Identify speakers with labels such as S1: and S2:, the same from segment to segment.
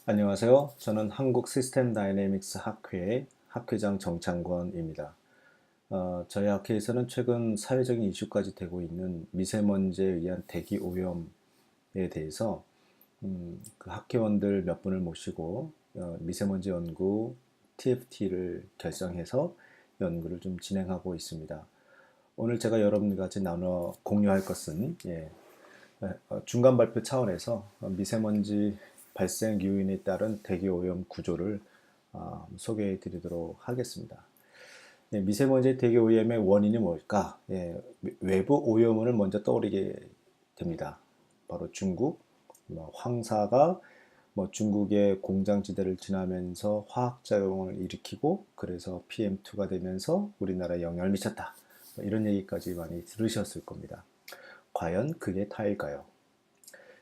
S1: 안녕하세요. 저는 한국 시스템 다이내믹스 학회의 학회장 정창권입니다. 저희 학회에서는 최근 사회적인 이슈까지 되고 있는 미세먼지에 의한 대기 오염에 대해서 그 학회원들 몇 분을 모시고 미세먼지 연구 TFT를 결성해서 연구를 좀 진행하고 있습니다. 오늘 제가 여러분과 같이 나눠 공유할 것은 중간 발표 차원에서 미세먼지 발생 요인에 따른 대기 오염 구조를 소개해 드리도록 하겠습니다. 미세먼지 대기 오염의 원인이 뭘까? 외부 오염원을 먼저 떠오르게 됩니다. 바로 중국, 황사가 중국의 공장지대를 지나면서 화학작용을 일으키고 그래서 PM2가 되면서 우리나라에 영향을 미쳤다. 이런 얘기까지 많이 들으셨을 겁니다. 과연 그게 다일까요?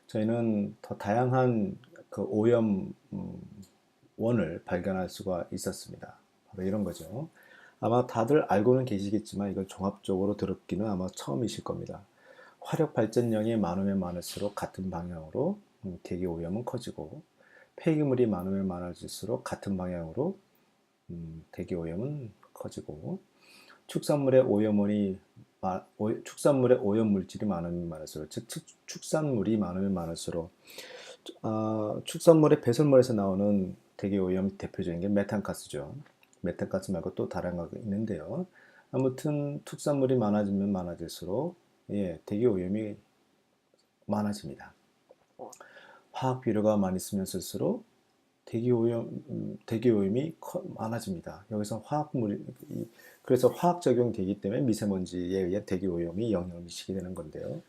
S1: 저희는 더 다양한 그 오염 원을 발견할 수가 있었습니다. 바로 이런 거죠. 아마 다들 알고는 계시겠지만 이걸 종합적으로 들었기는 아마 처음이실 겁니다. 화력 발전량이 많으면 많을수록 같은 방향으로 대기 오염은 커지고 폐기물이 많으면 많아질수록 같은 방향으로 대기 오염은 커지고 축산물의 오염원이 축산물의 오염 물질이 많으면 많을수록 즉 축산물이 많으면 많을수록 축산물의 배설물에서 나오는 대기 오염 대표적인 게 메탄가스죠. 메탄가스 말고 또 다른 거 있는데요. 아무튼 축산물이 많아지면 많아질수록 대기 오염이 많아집니다. 화학 비료가 많이 쓰면 쓸수록 대기 오염이 많아집니다. 여기서 그래서 화학 적용이 되기 때문에 미세먼지에 의한 대기 오염이 영향을 미치게 되는 건데요.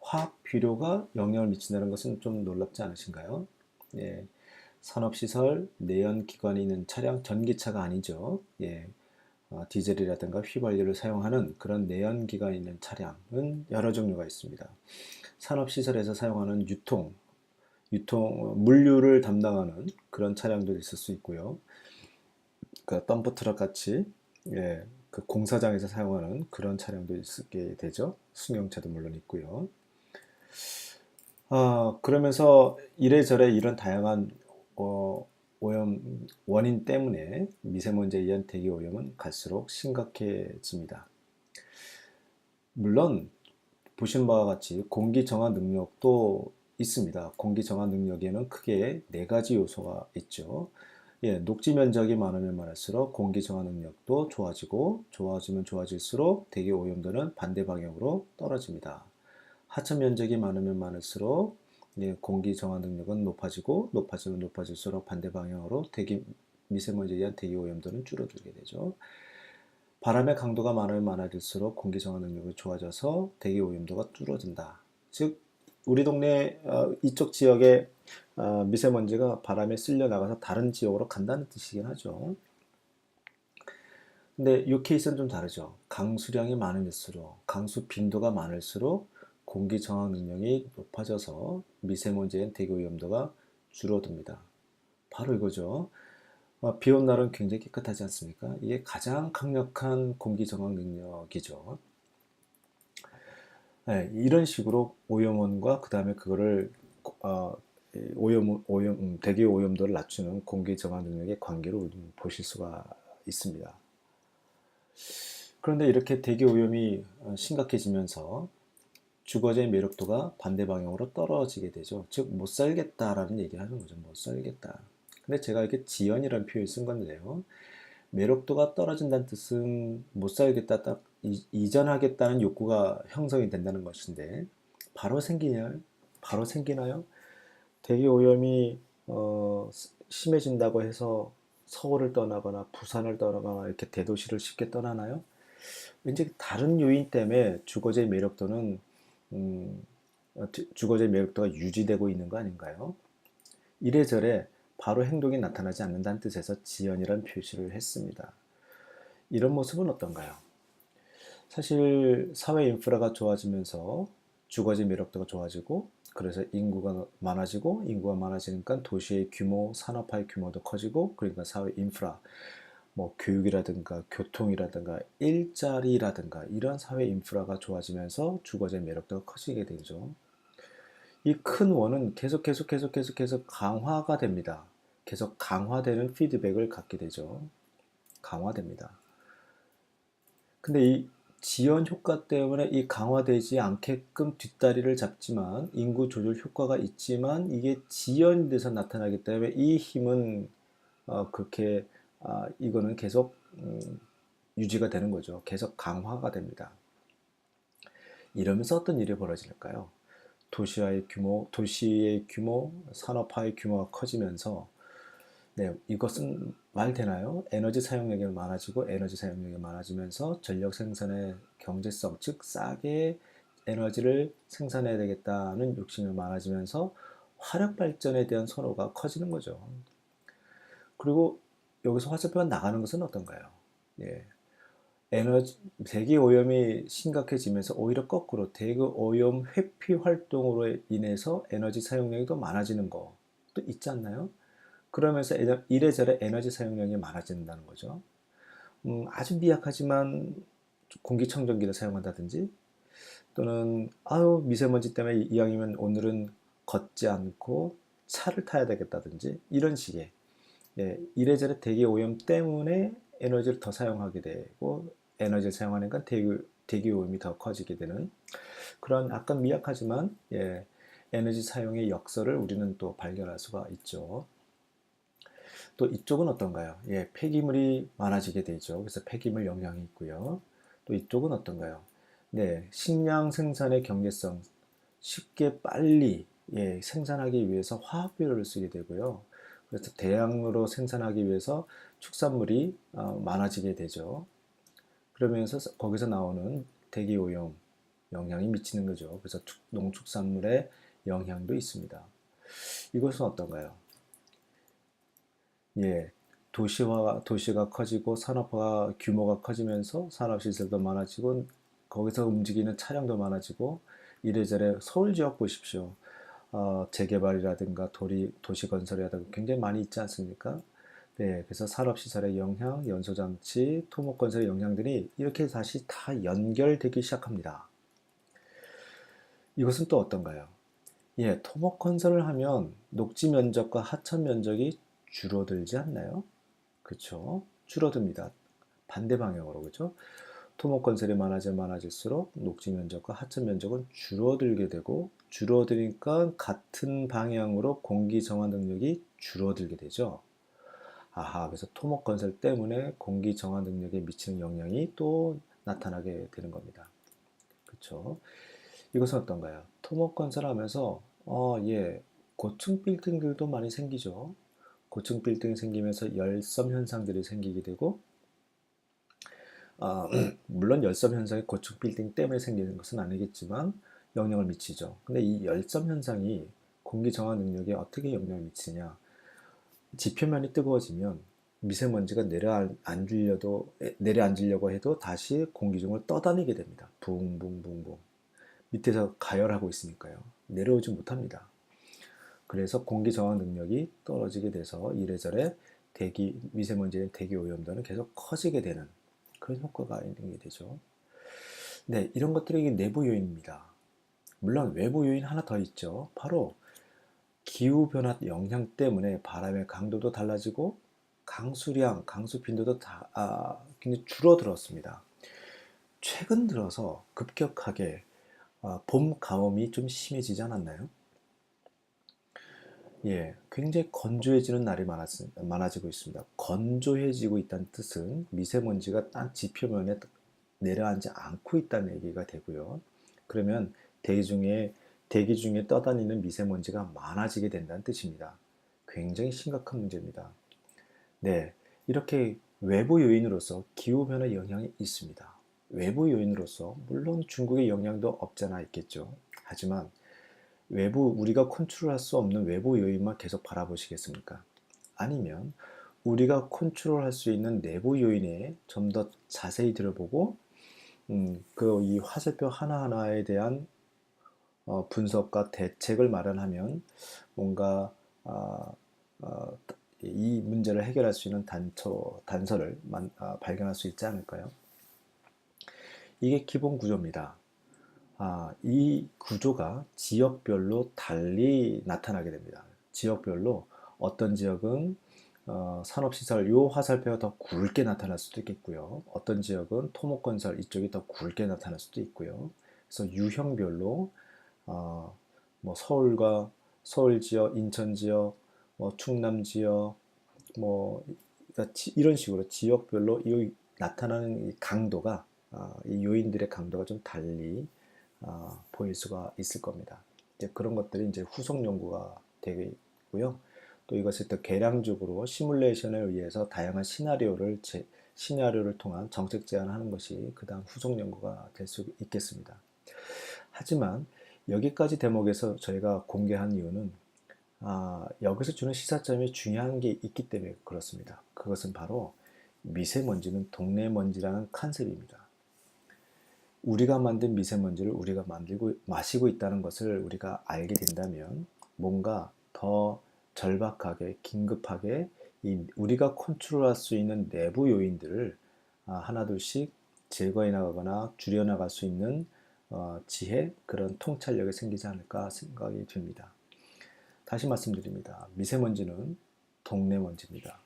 S1: 화학 비료가 영향을 미친다는 것은 좀 놀랍지 않으신가요? 예, 산업시설, 내연기관이 있는 차량, 전기차가 아니죠. 디젤이라든가 휘발유를 사용하는 그런 내연기관이 있는 차량은 여러 종류가 있습니다. 산업시설에서 사용하는 물류를 담당하는 그런 차량도 있을 수 있고요. 그 덤프트럭 같이 그 공사장에서 사용하는 그런 차량도 있게 되죠. 승용차도 물론 있고요. 그러면서 이래저래 이런 다양한 오염 원인 때문에 미세먼지에 의한 대기 오염은 갈수록 심각해집니다. 물론 보신 바와 같이 공기 정화 능력도 있습니다. 공기 정화 능력에는 크게 네 가지 요소가 있죠. 녹지 면적이 많으면 많을수록 공기 정화 능력도 좋아지고 좋아지면 좋아질수록 대기 오염도는 반대 방향으로 떨어집니다. 하천 면적이 많으면 많을수록 공기 정화 능력은 높아지고 높아지면 높아질수록 반대 방향으로 미세먼지에 의한 대기 오염도는 줄어들게 되죠. 바람의 강도가 많으면 많아질수록 공기 정화 능력이 좋아져서 대기 오염도가 줄어든다. 즉 우리 동네 이쪽 지역의 미세먼지가 바람에 쓸려 나가서 다른 지역으로 간다는 뜻이긴 하죠. 근데 이 케이스는 좀 다르죠. 강수량이 많을수록, 강수 빈도가 많을수록 공기 정화 능력이 높아져서 미세먼지의 대기 오염도가 줄어듭니다. 바로 이거죠. 비 온 날은 굉장히 깨끗하지 않습니까? 이게 가장 강력한 공기 정화 능력이죠. 이런 식으로 오염원과 그 다음에 그거를 어, 대기 오염도를 낮추는 공기 정화 능력의 관계를 보실 수가 있습니다. 그런데 이렇게 대기 오염이 심각해지면서 주거지의 매력도가 반대 방향으로 떨어지게 되죠. 즉, 못 살겠다라는 얘기를 하는 거죠. 못 살겠다. 근데 제가 이렇게 지연이라는 표현을 쓴 건데요. 매력도가 떨어진다는 뜻은 못 살겠다, 딱 이전하겠다는 욕구가 형성이 된다는 것인데, 바로 생기냐? 바로 생기나요? 대기 오염이 심해진다고 해서 서울을 떠나거나 부산을 떠나거나 이렇게 대도시를 쉽게 떠나나요? 왠지 다른 요인 때문에 음, 주거지의 매력도가 유지되고 있는 거 아닌가요? 이래저래 바로 행동이 나타나지 않는다는 뜻에서 지연이라는 표시를 했습니다. 이런 모습은 어떤가요? 사실 사회 인프라가 좋아지면서 주거지 매력도가 좋아지고 그래서 인구가 많아지고 인구가 많아지니까 도시의 규모, 산업화의 규모도 커지고 그러니까 사회 인프라, 교육이라든가 교통이라든가 일자리라든가 이런 사회 인프라가 좋아지면서 주거지의 매력도가 커지게 되죠. 이 큰 원은 계속 강화가 됩니다. 계속 강화되는 피드백을 갖게 되죠. 강화됩니다. 근데 이 지연 효과 때문에 이 강화되지 않게끔 뒷다리를 잡지만 인구 조절 효과가 있지만 이게 지연돼서 나타나기 때문에 이 힘은 그렇게 이거는 계속 유지가 되는 거죠. 계속 강화가 됩니다. 이러면서 어떤 일이 벌어질까요? 도시의 규모, 산업화의 규모가 커지면서 네, 이것은 말 되나요? 에너지 사용량이 많아지고 에너지 사용량이 많아지면서 전력 생산의 경제성, 즉 싸게 에너지를 생산해야 되겠다는 욕심이 많아지면서 화력 발전에 대한 선호가 커지는 거죠. 그리고 여기서 화살표가 나가는 것은 어떤가요? 예, 대기 오염이 심각해지면서 오히려 거꾸로 대기 오염 회피 활동으로 인해서 에너지 사용량이 더 많아지는 것도 있지 않나요? 그러면서 이래저래 에너지 사용량이 많아진다는 거죠. 아주 미약하지만 공기청정기를 사용한다든지 또는 아유 미세먼지 때문에 이왕이면 오늘은 걷지 않고 차를 타야 되겠다든지 이런 식의 이래저래 대기 오염 때문에 에너지를 더 사용하게 되고 에너지를 사용하니까 대기 오염이 더 커지게 되는 그런 약간 미약하지만 에너지 사용의 역설을 우리는 또 발견할 수가 있죠. 또 이쪽은 어떤가요? 폐기물이 많아지게 되죠. 그래서 폐기물 영향이 있고요. 또 이쪽은 어떤가요? 네, 식량 생산의 경제성, 쉽게 빨리 생산하기 위해서 화학비료를 쓰게 되고요. 그래서 대량으로 생산하기 위해서 축산물이 많아지게 되죠. 그러면서 거기서 나오는 대기오염 영향이 미치는 거죠. 그래서 농축산물의 영향도 있습니다. 이것은 어떤가요? 예, 도시가 커지고 산업화 규모가 커지면서 산업시설도 많아지고 거기서 움직이는 차량도 많아지고 이래저래 서울 지역 보십시오. 재개발이라든가 도시 건설이라든가 굉장히 많이 있지 않습니까? 네, 그래서 산업시설의 영향, 연소장치, 토목건설의 영향들이 이렇게 다시 다 연결되기 시작합니다. 이것은 또 어떤가요? 토목건설을 하면 녹지 면적과 하천 면적이 줄어들지 않나요? 그렇죠. 줄어듭니다. 반대 방향으로 그렇죠. 토목 건설이 많아질수록 녹지 면적과 하천 면적은 줄어들게 되고 줄어드니까 같은 방향으로 공기 정화 능력이 줄어들게 되죠. 아하, 그래서 토목 건설 때문에 공기 정화 능력에 미치는 영향이 또 나타나게 되는 겁니다. 그렇죠. 이것은 어떤가요? 토목 건설하면서 고층 빌딩들도 많이 생기죠. 고층 빌딩이 생기면서 열섬 현상들이 생기게 되고 물론 열섬 현상이 고층 빌딩 때문에 생기는 것은 아니겠지만 영향을 미치죠. 근데 이 열섬 현상이 공기 정화 능력에 어떻게 영향을 미치냐? 지표면이 뜨거워지면 미세먼지가 내려앉으려고 해도 다시 공기 중을 떠다니게 됩니다. 붕붕붕붕. 밑에서 가열하고 있으니까요. 내려오지 못합니다. 그래서 공기 정화 능력이 떨어지게 돼서 이래저래 미세먼지의 대기 오염도는 계속 커지게 되는 그런 효과가 있는 게 되죠. 네, 이런 것들이 내부 요인입니다. 물론 외부 요인 하나 더 있죠. 바로 기후변화 영향 때문에 바람의 강도도 달라지고 강수량, 강수 빈도도 굉장히 줄어들었습니다. 최근 들어서 급격하게 봄 가뭄이 좀 심해지지 않았나요? 굉장히 건조해지는 날이 많아지고 있습니다. 건조해지고 있다는 뜻은 미세먼지가 딱 지표면에 내려앉지 않고 있다는 얘기가 되고요. 그러면 대기 중에 떠다니는 미세먼지가 많아지게 된다는 뜻입니다. 굉장히 심각한 문제입니다. 네, 이렇게 외부 요인으로서 기후변화 영향이 있습니다. 외부 요인으로서 물론 중국의 영향도 없잖아 있겠죠. 하지만 우리가 컨트롤할 수 없는 외부 요인만 계속 바라보시겠습니까? 아니면 우리가 컨트롤할 수 있는 내부 요인에 좀 더 자세히 들여보고 이 화살표 하나하나에 대한 분석과 대책을 마련하면 뭔가 이 문제를 해결할 수 있는 단서를 발견할 수 있지 않을까요? 이게 기본 구조입니다. 이 구조가 지역별로 달리 나타나게 됩니다. 지역별로 어떤 지역은 산업시설 요 화살표가 더 굵게 나타날 수도 있겠고요. 어떤 지역은 토목건설 이쪽이 더 굵게 나타날 수도 있고요. 그래서 유형별로 뭐 서울 지역, 인천 지역, 뭐 충남 지역, 뭐 그러니까 이런 식으로 지역별로 이 나타나는 이 강도가 이 요인들의 강도가 좀 달리 보일 수가 있을 겁니다. 이제 그런 것들이 이제 후속 연구가 되고요. 또 이것을 또 계량적으로 시뮬레이션에 의해서 다양한 시나리오를 통한 정책 제안하는 것이 그 다음 후속 연구가 될 수 있겠습니다. 하지만 여기까지 대목에서 저희가 공개한 이유는 여기서 주는 시사점이 중요한 게 있기 때문에 그렇습니다. 그것은 바로 미세먼지는 동네 먼지라는 컨셉입니다. 우리가 만든 미세먼지를 우리가 마시고 있다는 것을 우리가 알게 된다면 뭔가 더 절박하게 긴급하게 우리가 컨트롤할 수 있는 내부 요인들을 하나둘씩 제거해 나가거나 줄여 나갈 수 있는 지혜, 그런 통찰력이 생기지 않을까 생각이 듭니다. 다시 말씀드립니다. 미세먼지는 동네 먼지입니다.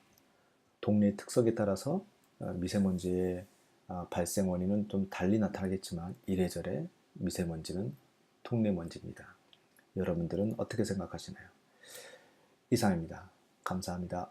S1: 동네의 특성에 따라서 미세먼지의 발생 원인은 좀 달리 나타나겠지만 이래저래 미세먼지는 동네 먼지입니다. 여러분들은 어떻게 생각하시나요? 이상입니다. 감사합니다.